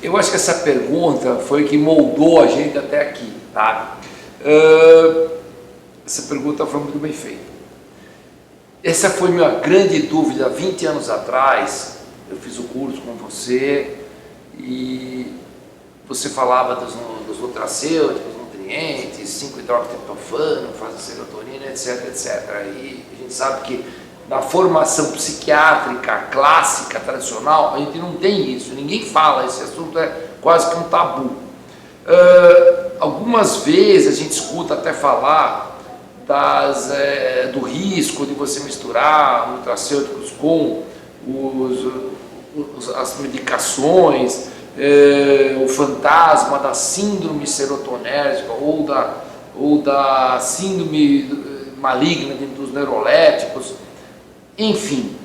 Eu acho que essa pergunta foi que moldou a gente até aqui, tá? Essa pergunta foi muito bem feita. Essa foi minha grande dúvida 20 anos atrás. Eu fiz o curso com você e você falava dos nutracêuticos, nutrientes, 5-hidroxitriptofano, faz a serotonina, etc, etc. E a gente sabe que na formação psiquiátrica clássica, tradicional, a gente não tem isso, ninguém fala, esse assunto é quase que um tabu. Algumas vezes a gente escuta até falar do risco de você misturar nutracêuticos com as medicações, o fantasma da síndrome serotonérgica ou da síndrome maligna dos neuroléticos, enfim.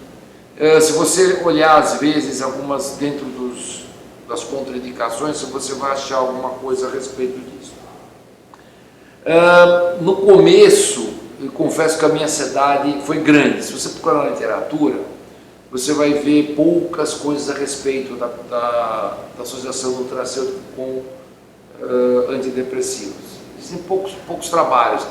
Se você olhar às vezes algumas dentro das contraindicações, você vai achar alguma coisa a respeito disso. No começo, eu confesso que a minha ansiedade foi grande. Se você procurar na literatura, você vai ver poucas coisas a respeito da associação do nutracêutico com antidepressivos. Existem poucos trabalhos.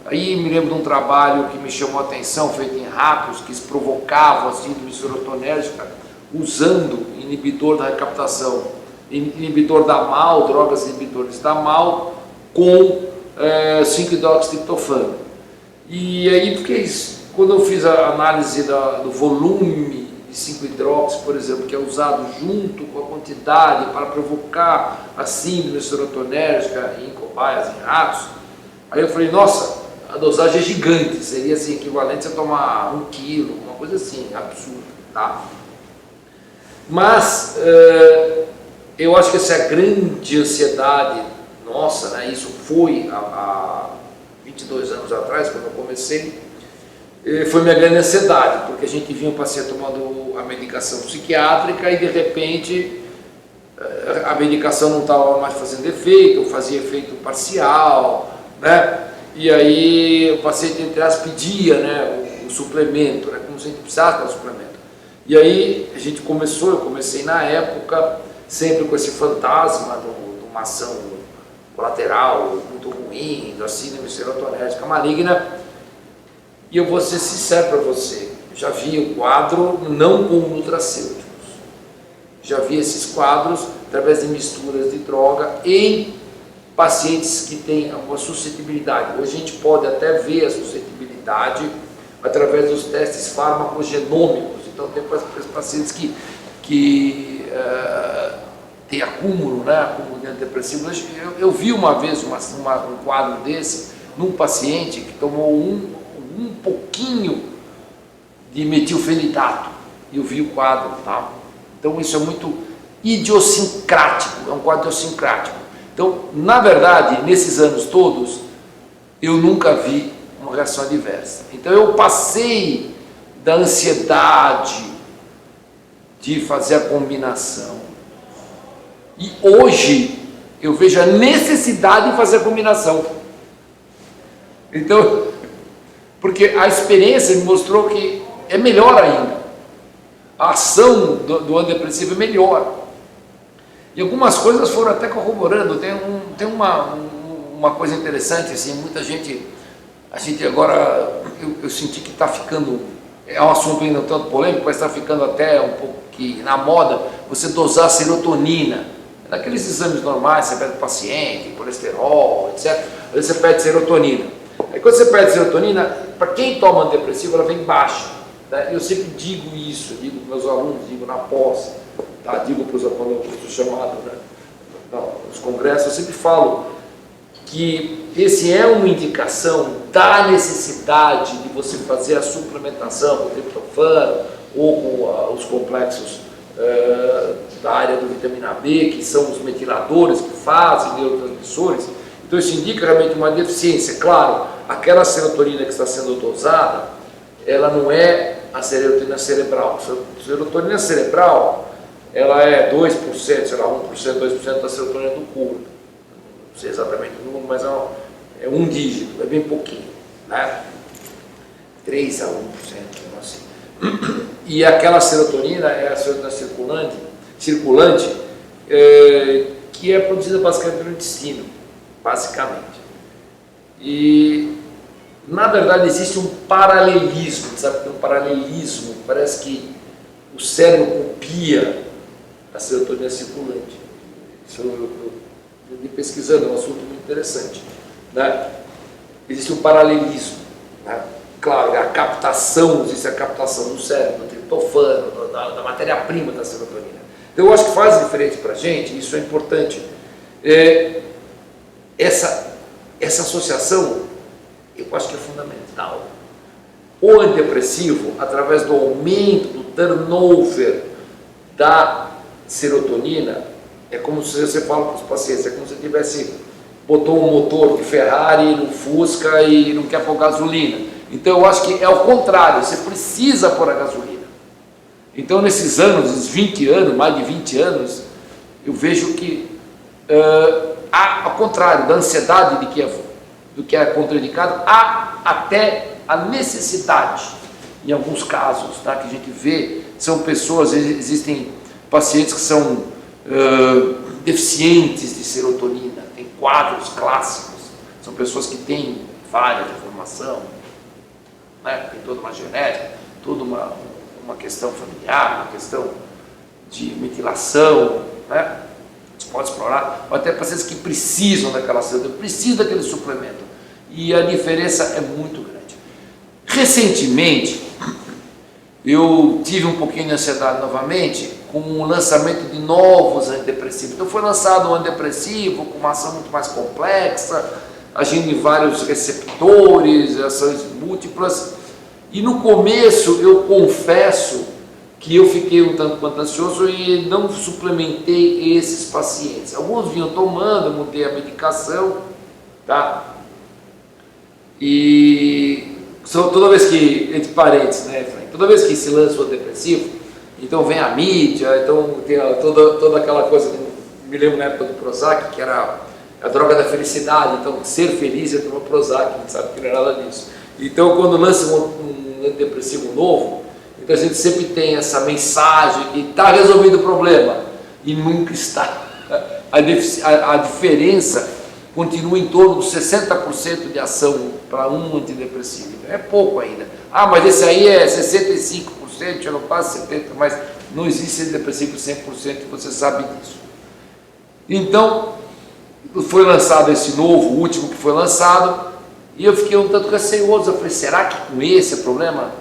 Aí me lembro de um trabalho que me chamou a atenção, feito em ratos, que provocavam a síndrome serotonérgica usando inibidor da recaptação, inibidor da MAO, drogas inibidores da MAO, com 5-hidroxitriptofano. E aí, quando eu fiz a análise do volume de 5-hidroxi, por exemplo, que é usado junto com a quantidade para provocar a síndrome serotonérgica em cobaias, em ratos, aí eu falei, nossa, a dosagem é gigante, seria assim, equivalente a tomar 1 quilo, uma coisa assim, absurda, tá? Mas eu acho que essa é a grande ansiedade nossa, né? Isso foi há 22 anos atrás, quando eu comecei, foi minha grande ansiedade, porque a gente via um paciente tomando a medicação psiquiátrica e de repente a medicação não estava mais fazendo efeito, ou fazia efeito parcial, né? E aí o paciente, entre aspas, pedia, né, o suplemento, né, como se a gente precisasse do suplemento. E aí eu comecei na época, sempre com esse fantasma de uma ação colateral muito ruim, da síndrome serotonérgica maligna. E eu vou ser sincero para você, já vi o quadro não com nutracêuticos, já vi esses quadros através de misturas de droga em pacientes que têm alguma suscetibilidade. Hoje a gente pode até ver a suscetibilidade através dos testes farmacogenômicos. Então tem pacientes que têm acúmulo, né, acúmulo de antidepressivo. Eu vi uma vez um quadro desse num paciente que tomou um pouquinho de metilfenidato, e eu vi o quadro, tá? Então isso é muito idiosincrático, é um quadro idiosincrático. Então, na verdade, nesses anos todos, eu nunca vi uma reação adversa. Então eu passei da ansiedade de fazer a combinação, e hoje eu vejo a necessidade de fazer a combinação. Então, porque a experiência me mostrou que é melhor ainda, a ação do antidepressivo é melhor, e algumas coisas foram até corroborando. Tem uma coisa interessante, assim, muita gente, a gente agora, eu senti que está ficando, é um assunto ainda um tanto polêmico, mas está ficando até um pouco que na moda, você dosar serotonina, naqueles exames normais, você pede paciente, colesterol, etc, às vezes você pede serotonina. Aí quando você pede serotonina, para quem toma antidepressivo, ela vem baixa, né? Eu sempre digo isso, digo para meus alunos, digo na pós, tá? Digo para os alunos, quando eu sou chamado, né, nos congressos, eu sempre falo que esse é uma indicação da necessidade de você fazer a suplementação com triptofano ou com os complexos da área do vitamina B, que são os metiladores que fazem neurotransmissores. Então isso indica realmente uma deficiência. Claro, aquela serotonina que está sendo dosada, ela não é a serotonina cerebral. A serotonina cerebral, ela é 2%, sei lá, 1%, 2% da serotonina do corpo. Não sei exatamente o número, mas é um dígito, é bem pouquinho, né? 3 a 1%, assim. E aquela serotonina é a serotonina circulante, circulante, que é produzida basicamente no intestino, basicamente. E, na verdade, existe um paralelismo, sabe? Tem um paralelismo, parece que o cérebro copia a serotonina circulante. Isso eu vim pesquisando, é um assunto muito interessante, né? Existe um paralelismo, né? Claro, existe a captação do cérebro, do triptofano, da matéria-prima da serotonina. Então, eu acho que faz diferença para a gente, isso é importante. Essa associação, eu acho que é fundamental. O antidepressivo, através do aumento do turnover da serotonina, é como se você fala para os pacientes, é como se tivesse botou um motor de Ferrari no Fusca e não quer pôr gasolina. Então eu acho que é o contrário, você precisa pôr a gasolina. Então nesses anos, uns 20 anos, mais de 20 anos, eu vejo que ao contrário da ansiedade do que é contraindicado, há até a necessidade, em alguns casos, tá, que a gente vê, são pessoas, existem pacientes que são deficientes de serotonina, tem quadros clássicos, são pessoas que têm falha de formação, né, tem toda uma genética, toda uma questão familiar, uma questão de metilação, né, você pode explorar, ou até pacientes que precisam daquela serotonina, precisam daquele suplemento, e a diferença é muito grande. Recentemente, eu tive um pouquinho de ansiedade novamente com o lançamento de novos antidepressivos. Então foi lançado um antidepressivo com uma ação muito mais complexa, agindo em vários receptores, ações múltiplas. E no começo eu confesso que eu fiquei um tanto quanto ansioso e não suplementei esses pacientes. Alguns vinham tomando, eu mudei a medicação, tá? E toda vez que, entre parênteses, né, Frank, toda vez que se lança o antidepressivo, então vem a mídia, então tem toda aquela coisa, me lembro na época do Prozac, que era a droga da felicidade, então ser feliz é tomar Prozac, a gente sabe que não é nada disso. Então quando lança um antidepressivo novo, então a gente sempre tem essa mensagem que está resolvido o problema, e nunca está. A diferença continua em torno de 60% de ação para um antidepressivo, é pouco ainda. Ah, mas esse aí é 65%, já não passa 70%, mas não existe antidepressivo 100%, você sabe disso. Então, foi lançado esse novo, o último que foi lançado, e eu fiquei um tanto receoso, eu falei, será que com esse é problema?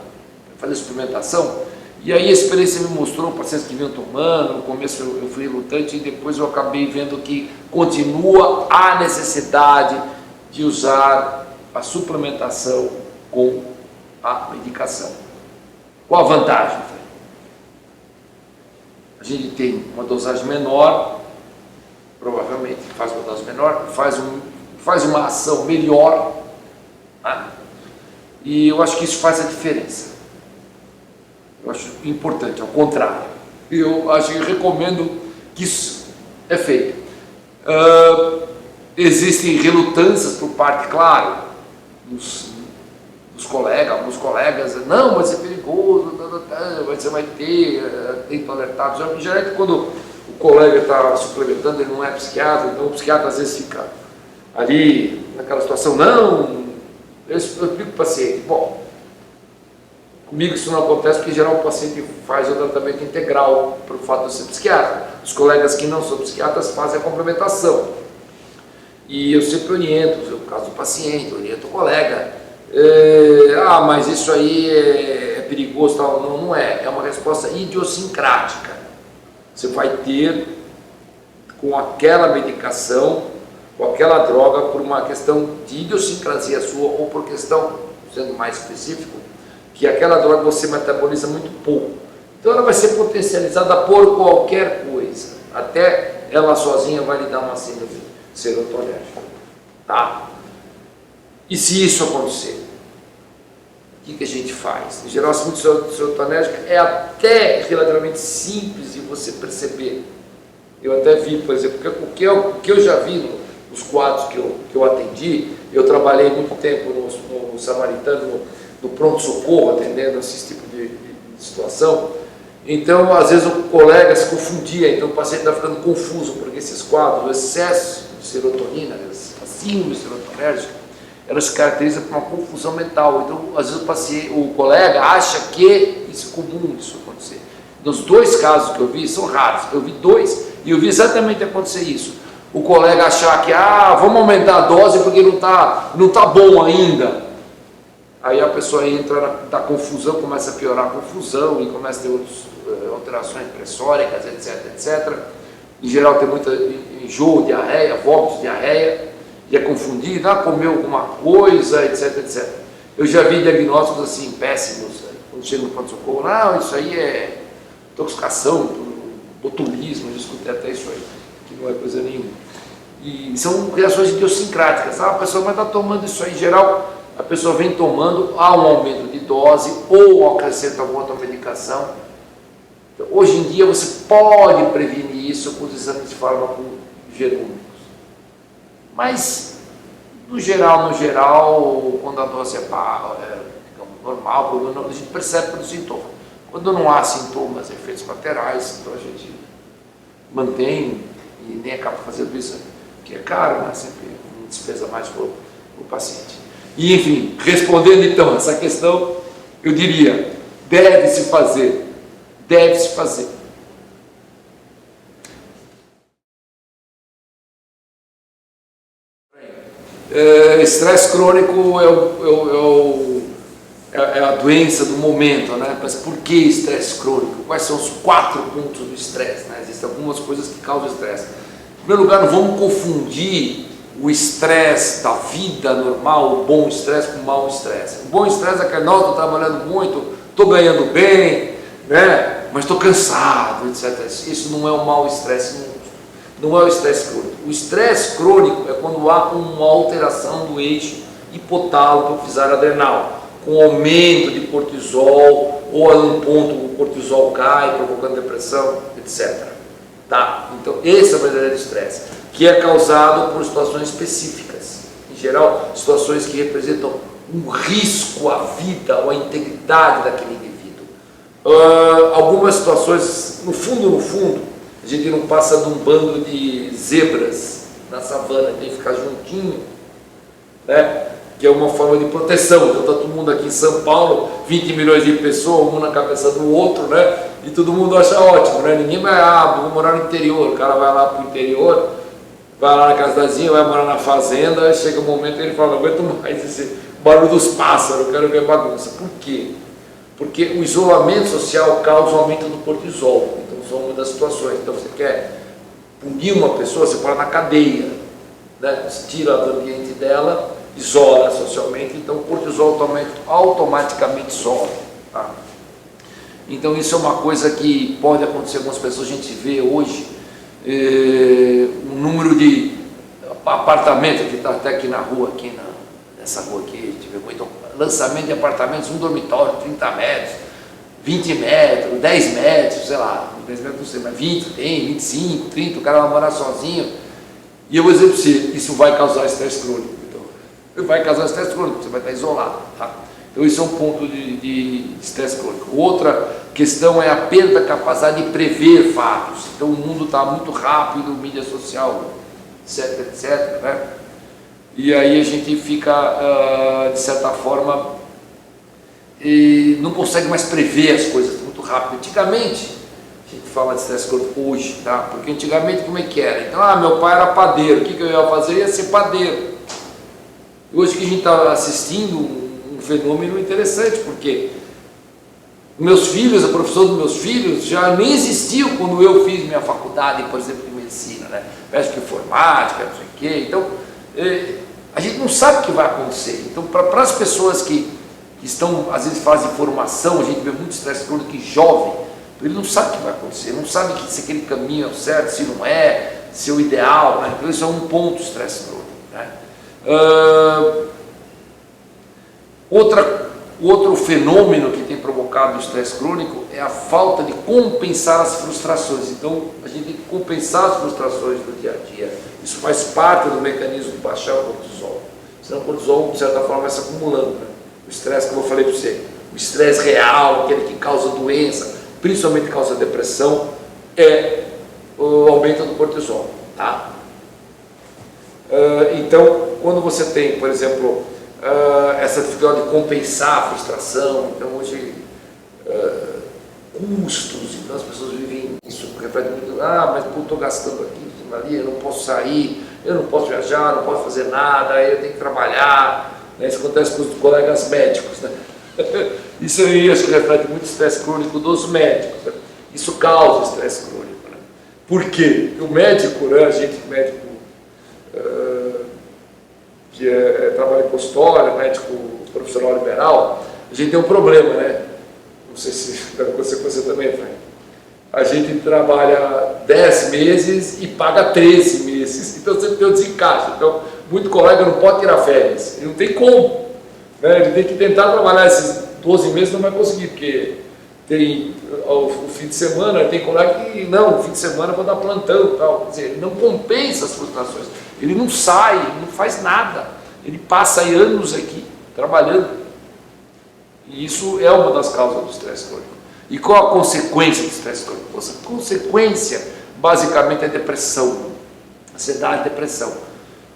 Fazer suplementação? E aí a experiência me mostrou, pacientes que vinham tomando, no começo eu fui relutante e depois eu acabei vendo que continua a necessidade de usar a suplementação com a medicação. Qual a vantagem? A gente tem uma dosagem menor, provavelmente faz uma dose menor, faz uma ação melhor, né? E eu acho que isso faz a diferença. Eu acho importante, ao contrário. Eu recomendo que isso é feito. Existem relutâncias por parte, claro, dos colegas, alguns colegas, não, mas é perigoso, você vai ter, tem que alertar. Geralmente quando o colega está suplementando, ele não é psiquiatra, então o psiquiatra às vezes fica ali naquela situação, não, eu explico para o paciente, bom, comigo isso não acontece porque, em geral, o paciente faz o tratamento integral por fato de eu ser psiquiatra. Os colegas que não são psiquiatras fazem a complementação. E eu sempre oriento, no caso do paciente, oriento o colega. Mas isso aí é perigoso, tal. Não, não é. É uma resposta idiosincrática. Você vai ter, com aquela medicação, com aquela droga, por uma questão de idiosincrasia sua ou por questão, sendo mais específico, que aquela droga você metaboliza muito pouco. Então ela vai ser potencializada por qualquer coisa. Até ela sozinha vai lhe dar uma síndrome serotonérgica. Tá? E se isso acontecer, o que a gente faz? Em geral, a síndrome serotonérgica é até relativamente simples de você perceber. Eu até vi, por exemplo, o que eu já vi nos quadros que eu atendi, eu trabalhei muito tempo no Samaritano, no pronto-socorro, atendendo esse tipo de situação. Então, às vezes o colega se confundia, então o paciente está ficando confuso, porque esses quadros, o excesso de serotonina, a síndrome serotonérgica, ela se caracteriza por uma confusão mental. Então, às vezes o colega acha que isso é comum isso acontecer. Dos 2 casos que eu vi, são raros, eu vi 2 e eu vi exatamente acontecer isso. O colega achar que, vamos aumentar a dose porque não tá bom ainda. Aí a pessoa entra na confusão, começa a piorar a confusão e começa a ter outras alterações pressóricas, etc, etc. Em geral tem muita enjoo, diarreia, vômitos, diarreia, e é confundido, comeu alguma coisa, etc, etc. Eu já vi diagnósticos assim, péssimos, quando chega no pronto-socorro, não, isso aí é intoxicação, botulismo, eu escutei até isso aí, que não é coisa nenhuma. E são reações idiosincráticas, a pessoa vai estar tomando isso aí, em geral, a pessoa vem tomando, há um aumento de dose, ou acrescenta alguma outra medicação. Então, hoje em dia você pode prevenir isso com os exames de fármaco genômicos. Mas, no geral, quando a dose é normal, a gente percebe pelo sintoma. Quando não há sintomas, efeitos colaterais, então a gente mantém e nem acaba fazendo isso, que é caro, né? Sempre uma despesa mais para o paciente. E, enfim, respondendo então essa questão, eu diria, deve-se fazer. Estresse crônico é a doença do momento, né? Mas por que estresse crônico? Quais são os 4 pontos do estresse? Né? Existem algumas coisas que causam estresse. Em primeiro lugar, não vamos confundir o estresse da vida normal, o bom estresse com o mau estresse. O bom estresse é que nós estou trabalhando muito, estou ganhando bem, né? Mas estou cansado, etc. Isso não é o mau estresse, não é o estresse crônico. O estresse crônico é quando há uma alteração do eixo hipotálamo-hipofisário adrenal, com aumento de cortisol, ou a um ponto o cortisol cai, provocando depressão, etc. Tá? Então, esse é o verdadeiro estresse, que é causado por situações específicas. Em geral, situações que representam um risco à vida ou à integridade daquele indivíduo. Algumas situações, no fundo, a gente não passa de um bando de zebras na savana, tem que ficar juntinho, né? Que é uma forma de proteção. Então está todo mundo aqui em São Paulo, 20 milhões de pessoas, um na cabeça do outro, né? E todo mundo acha ótimo, né? Ninguém vai, vou morar no interior, o cara vai lá para o interior, vai lá na casa da Zinha, vai morar na fazenda, chega um momento que ele fala, não aguento mais esse barulho dos pássaros, eu quero ver bagunça. Por quê? Porque o isolamento social causa o aumento do cortisol. Então, são uma das situações. Então, você quer punir uma pessoa, você põe na cadeia, né? Você tira do ambiente dela, isola socialmente, então o cortisol automaticamente sobe. Tá? Então, isso é uma coisa que pode acontecer com as pessoas. A gente vê hoje um número de apartamentos, que está até aqui na rua, nessa rua aqui, a gente vê muito lançamento de apartamentos, um dormitório, 30 metros, 20 metros, 10 metros, sei lá, 10 metros não sei, mas 20 tem, 25, 30, o cara vai morar sozinho. E eu vou dizer para você, isso vai causar estresse crônico. Então, vai causar estresse crônico, você vai estar isolado. Tá? Então, isso é um ponto de estresse crônico. Outra questão é a perda da capacidade de prever fatos. Então, o mundo está muito rápido, mídia social, etc, etc, né? E aí a gente fica, de certa forma, não consegue mais prever as coisas muito rápido. Antigamente, a gente fala de estresse crônico hoje, tá? Porque antigamente como é que era? Então, meu pai era padeiro, o que eu ia fazer? Eu ia ser padeiro. E hoje que a gente está assistindo um fenômeno interessante, porque meus filhos, a profissão dos meus filhos já nem existiu quando eu fiz minha faculdade, por exemplo, de medicina, né? Médico informática, não sei o quê. Então, a gente não sabe o que vai acontecer. Então, para as pessoas que estão, às vezes, fazem formação, a gente vê muito estresse crônico em jovem, ele não sabe o que vai acontecer, não sabe se aquele caminho é o certo, se não é, se é o ideal, né? Então, isso é um ponto do estresse crônico, né? Outro fenômeno que tem provocado o estresse crônico é a falta de compensar as frustrações. Então, a gente tem que compensar as frustrações do dia a dia. Isso faz parte do mecanismo de baixar o cortisol. Senão o cortisol, de certa forma, vai se acumulando. Né? O estresse, como eu falei para você, o estresse real, aquele que causa doença, principalmente causa depressão, é o aumento do cortisol, tá? Então, quando você tem, por exemplo, essa dificuldade de compensar a frustração, então hoje custos, então as pessoas vivem isso, reflete muito, mas eu estou gastando aqui, ali, eu não posso sair, eu não posso viajar, não posso fazer nada, eu tenho que trabalhar, né? Isso acontece com os colegas médicos, né? Isso aí acho que reflete muito o estresse crônico dos médicos, né? Isso causa estresse crônico, né? Por quê? O médico, né, a gente médico que trabalha em consultório, médico profissional liberal, a gente tem um problema, né? Não sei se deve acontecer com você também, Frank. A gente trabalha 10 meses e paga 13 meses, então sempre tem um desencaixe. Então, muito colega não pode tirar férias, ele não tem como, né? Ele tem que tentar trabalhar esses 12 meses, não vai conseguir, porque tem o fim de semana, tem colega que não, o fim de semana eu vou dar plantão e tal, quer dizer, ele não compensa as frustrações, ele não sai, ele não faz nada, ele passa aí anos aqui trabalhando, e isso é uma das causas do estresse crônico. E qual a consequência do estresse crônico? A consequência, basicamente, é depressão, ansiedade e depressão.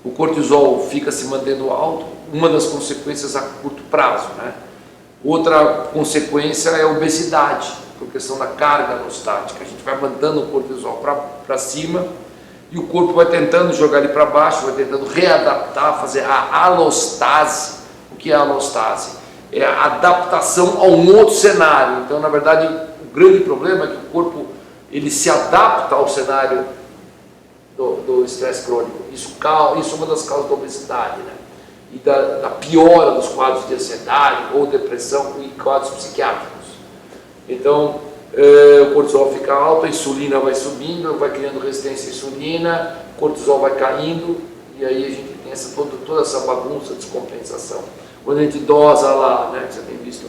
O cortisol fica se mantendo alto, uma das consequências a curto prazo, né? Outra consequência é a obesidade, por questão da carga alostática. A gente vai mandando o cortisol para cima e o corpo vai tentando jogar ele para baixo, vai tentando readaptar, fazer a alostase. O que é a alostase? É a adaptação a um outro cenário. Então, na verdade, o grande problema é que o corpo ele se adapta ao cenário do estresse crônico. Isso é uma das causas da obesidade, né? E da piora dos quadros de ansiedade ou depressão e quadros psiquiátricos. Então, o cortisol fica alto, a insulina vai subindo, vai criando resistência à insulina, o cortisol vai caindo, e aí a gente tem toda essa bagunça, descompensação. Quando a gente dosa lá, né, que você tem visto,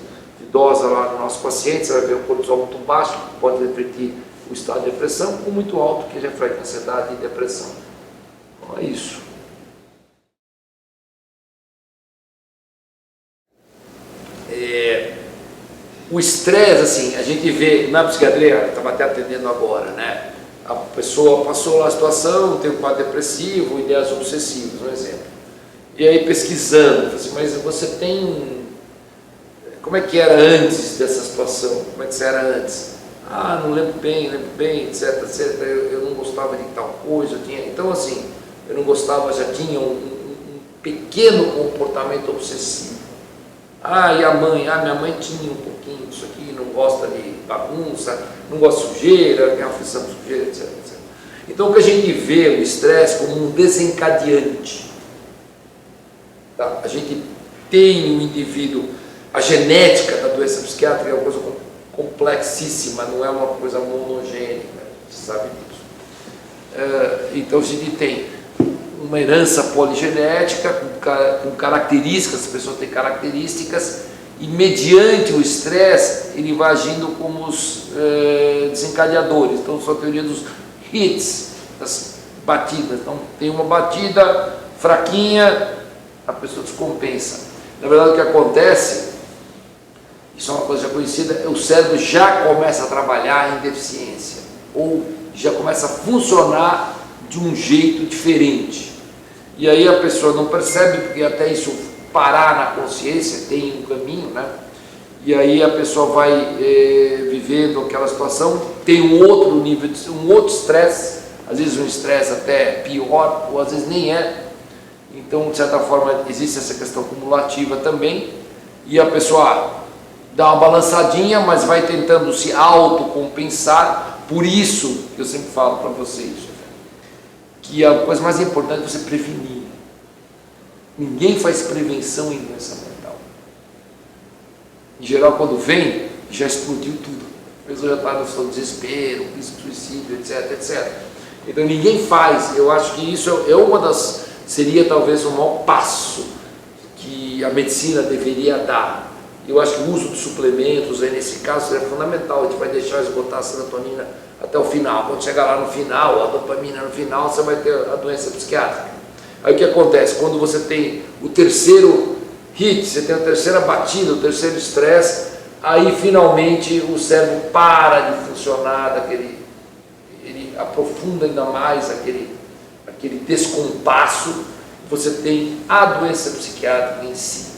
dosa lá no nosso paciente, você vai ver o cortisol muito baixo, que pode refletir o estado de depressão, ou muito alto, que reflete ansiedade e depressão. Então é isso. O estresse, assim, a gente vê na psiquiatria, estava até atendendo agora, né? A pessoa passou lá a situação, tem um quadro depressivo, ideias obsessivas, um exemplo. E aí pesquisando, assim, mas você tem... Como é que era antes dessa situação? Como é que você era antes? Não lembro bem, etc, etc. Eu não gostava de tal coisa, então assim, eu não gostava, já tinha um pequeno comportamento obsessivo. E a mãe? Minha mãe tinha um pouquinho disso aqui, não gosta de bagunça, não gosta de sujeira, tem aflição de sujeira, etc, etc. Então o que a gente vê o estresse como um desencadeante. Tá? A gente tem um indivíduo, a genética da doença psiquiátrica é uma coisa complexíssima, não é uma coisa monogênica, você sabe disso. Então a gente tem uma herança poligenética com características, as pessoas têm características, e mediante o estresse ele vai agindo como os desencadeadores. Então são a teoria dos hits, das batidas. Então tem uma batida fraquinha, a pessoa descompensa. Na verdade o que acontece, isso é uma coisa já conhecida, o cérebro já começa a trabalhar em deficiência, ou já começa a funcionar de um jeito diferente. E aí a pessoa não percebe, porque até isso parar na consciência tem um caminho, né? E aí a pessoa vai vivendo aquela situação, tem um outro nível, um outro estresse, às vezes um estresse até pior, ou às vezes nem é. Então, de certa forma, existe essa questão cumulativa também, e a pessoa dá uma balançadinha, mas vai tentando se autocompensar. Por isso que eu sempre falo para vocês, que a coisa mais importante é você prevenir. Ninguém faz prevenção em doença mental. Em geral, quando vem, já explodiu tudo. A pessoa já está no seu desespero, risco de suicídio, etc, etc. Então ninguém faz. Eu acho que isso é uma das... seria talvez o maior passo que a medicina deveria dar. Eu acho que o uso de suplementos, aí nesse caso, seria fundamental. A gente vai deixar esgotar a serotonina até o final. Quando chegar lá no final, a dopamina no final, você vai ter a doença psiquiátrica. Aí o que acontece? Quando você tem o terceiro hit, você tem a terceira batida, o terceiro estresse, aí finalmente o cérebro para de funcionar, ele aprofunda ainda mais aquele descompasso, você tem a doença psiquiátrica em si.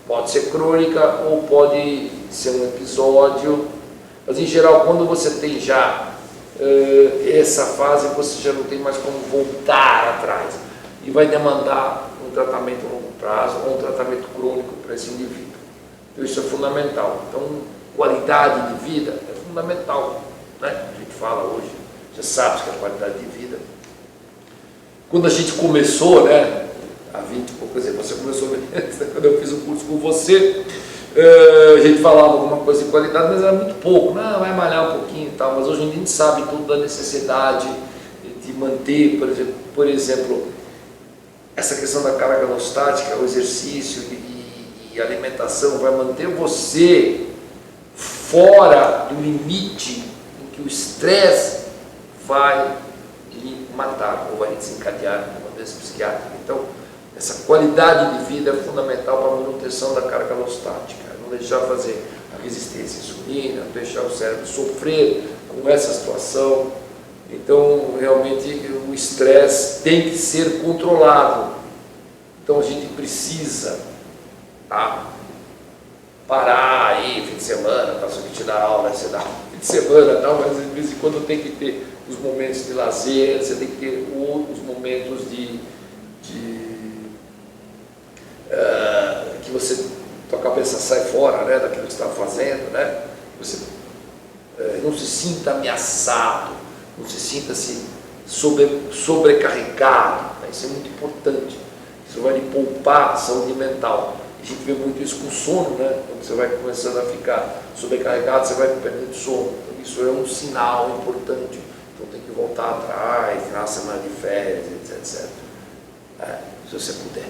Pode ser crônica ou pode ser um episódio, mas em geral quando você tem já essa fase, você já não tem mais como voltar atrás e vai demandar um tratamento a longo prazo ou um tratamento crônico para esse indivíduo. Então isso é fundamental. Então qualidade de vida é fundamental, né? A gente fala hoje, já sabe que a qualidade de vida. Quando a gente começou, né, há 20 e pouco, por exemplo, você começou quando eu fiz o curso com você, a gente falava alguma coisa de qualidade, mas era muito pouco, não, vai malhar um pouquinho e tal, mas hoje em dia a gente sabe tudo da necessidade de manter, por exemplo, essa questão da carga alostática, o exercício e alimentação vai manter você fora do limite em que o estresse vai lhe matar ou vai desencadear uma doença psiquiátrica. Então, essa qualidade de vida é fundamental para a manutenção da carga alostática, não deixar fazer a resistência à insulina, não deixar o cérebro sofrer com essa situação. Então, realmente, o estresse tem que ser controlado. Então, a gente precisa parar aí, fim de semana, tá, só que te dá aula, você dá fim de semana, tal, mas de vez em quando tem que ter os momentos de lazer, você tem que ter os momentos que você, tua cabeça sai fora, né, daquilo que você está fazendo, né, você não se sinta ameaçado, não se sinta sobrecarregado, né? Isso é muito importante, isso vai lhe poupar a saúde mental. A gente vê muito isso com o sono, né? Quando você vai começando a ficar sobrecarregado, você vai perdendo sono. Então, isso é um sinal importante. Então tem que voltar atrás, tirar uma semana de férias, etc. Se você puder.